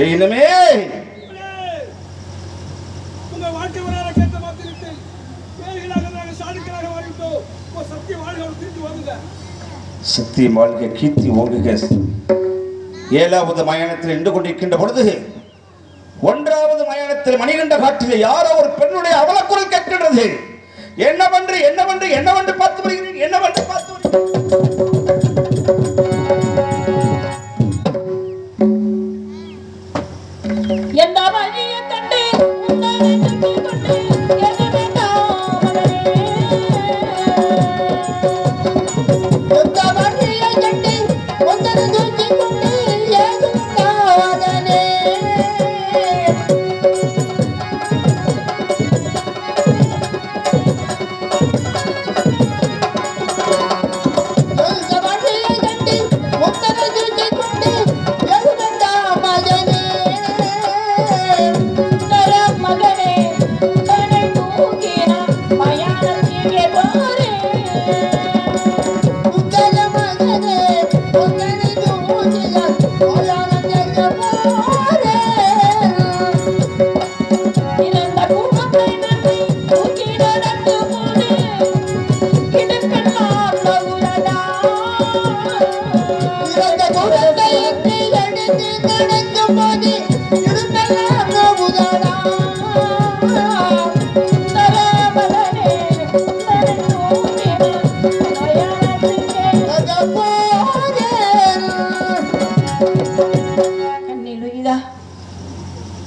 இனிமே உங்க வாழ்க்கை வரலாறு கேட்ட மாத்திரத்தை வேலைகளாக சாதிக்கலாக வாழ்ந்தோம். சத்திய வாழ்க்கை திரும்பி வாங்குங்க. சத்தியம் வாழ்க்கை கீர்த்தி ஓங்குக. 7வது மயானத்தில் நின்று கொண்டிருக்கின்ற பொழுது 1வது மயானத்தில் மணிகண்ட காட்டிலே யாரோ ஒரு பெண்ணுடைய அவலக்குரல் கேட்கின்றது. என்னவென்று என்னவென்று என்னவென்று பார்த்து வருகிறேன், என்னவென்று பார்த்து வருகிறேன்.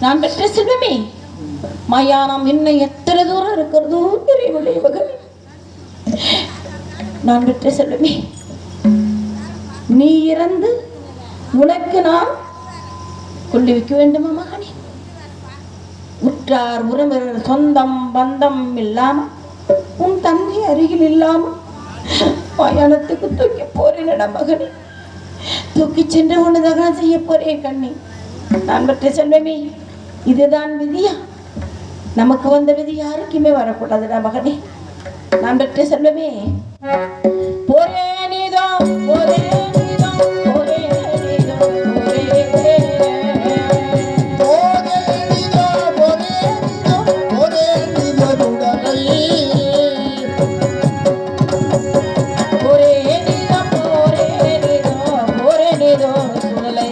நான் பெற்ற செல்வமே, மயானம் இன்னும் எத்தனை தூரம் இருக்கிறதோ தெரியவில்லை மகனே. நான் பெற்ற செல்வமே, நீ இறந்து உனக்கு நான் கொள்ளி வைக்க வேண்டுமா மகனே? உற்றார் உறவினர் சொந்தம் பந்தம் இல்லாமல் உன் தந்தை அருகில் இல்லாமல் மயானத்துக்கு தூக்கி போறேன் மகனே. தூக்கி சென்று உன்னை தகனம் செய்ய போறேன் கண்ணி. நான் பெற்ற செல்வமே, இதுதான் விதியா? நமக்கு வந்த விதி யாருக்குமே வரக்கூடாதுடா மகனே. நான் பெற்ற செல்வமே, போரே நீதோ போரே நீதோ போரே நீதோ போரே நீதோ போரே நீதோ போரே நீதோ உடலை போரே நீதோ போரே நீதோ போரே நீதோ உடலை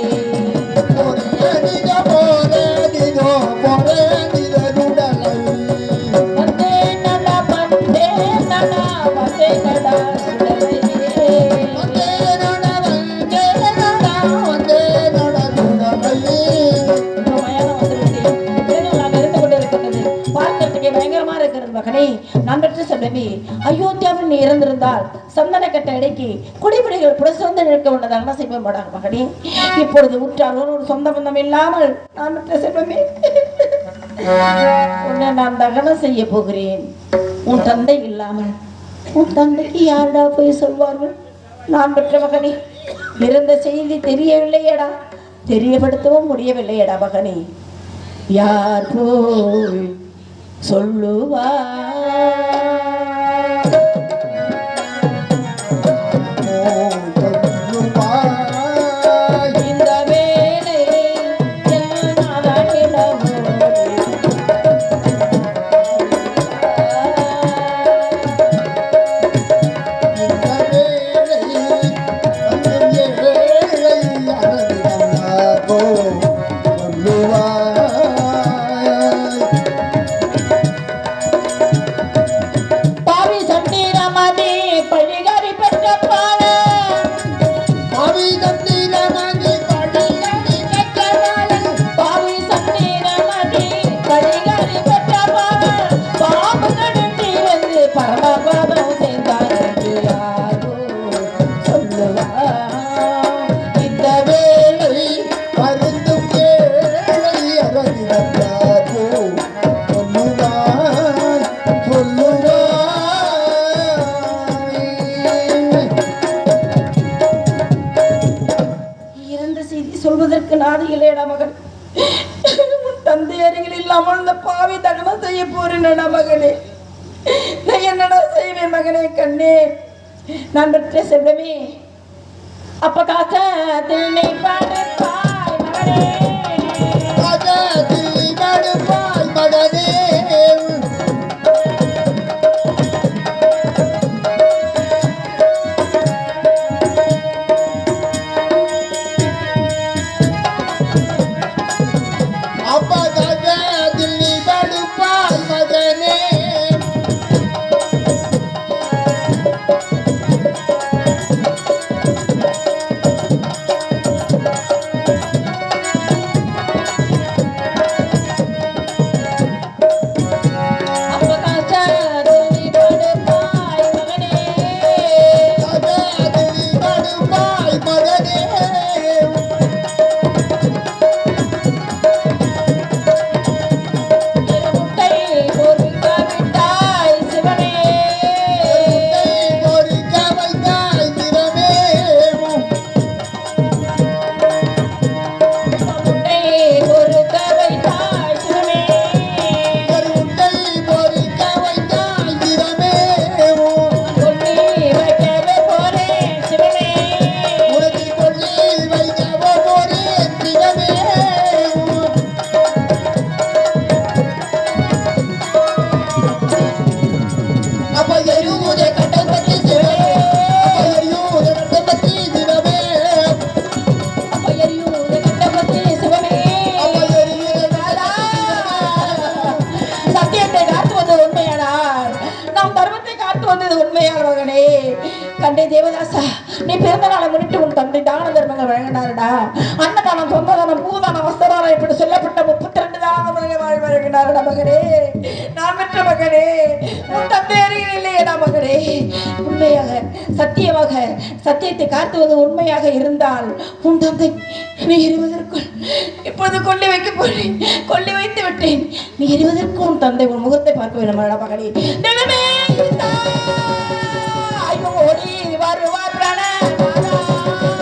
நான் பெற்ற செல்வமே, அயோத்தியாவில் நீ இறந்திருந்தால் சந்தன கட்ட இடைக்கு குடிமுறைகள் புரசொந்த நிற்க உள்ளதாக செய்ய மாட்டாங்க மகனே. இப்பொழுது உற்றார் ஒரு சொந்த பந்தம் இல்லாமல் நான் பெற்ற செல்வமே உன்னை நான் தகனம் செய்ய போகிறேன். உன் தந்தை இல்லாமல் உன் தந்தைக்கு யாரடா போய் சொல்வார்கள்? நான் பெற்ற மகனே, இருந்த செய்தி தெரியவில்லையடா, தெரியப்படுத்தவும் முடியவில்லையடா மகனே. யார் போய் சொல்லுவா இந்த வேலை சொல்வதற்கு நாதி இல்லையடா மகன். உன் தந்தை அருகில் இல்லாமல் இந்த பாவி தகனம் செய்ய போறேன்டா மகனே. நான் என்னடா செய்வேன் மகனே கண்ணே. நான் பெற்ற செல்வமே, அப்ப காச திண்ணை பாடு பாய் மகனே. அப்பதாக தில்லி படுப்பாய் மகனே கண்டே தேவதாசா, நீ பிறந்த நாளை முன்னிட்டு உன் தந்தை தான தர்மங்கள் வழங்கினாருடா. அன்னதானம், சொந்ததானம், பூதானம், வஸ்திரதானம் இப்படி சொல்லப்பட்ட 32 தானங்கள் வழங்கினாருடா மகனே. நான் பெற்ற மகனே, உன் தந்தை அருகில் இல்லையடா மகனே. உண்மையாக சத்தியமாக சத்தியத்தை காத்துவது உண்மையாக இருந்தால் உன் தந்தை நீ எறிவதற்குள் இப்போது கொல்லி வைக்க போறேன். கொல்லி வைத்து விட்டேன். நீ எறிவதற்கும் உன் தந்தை உன் முகத்தை பார்க்க வேண்டுமாடா மகனே. தெய்வமே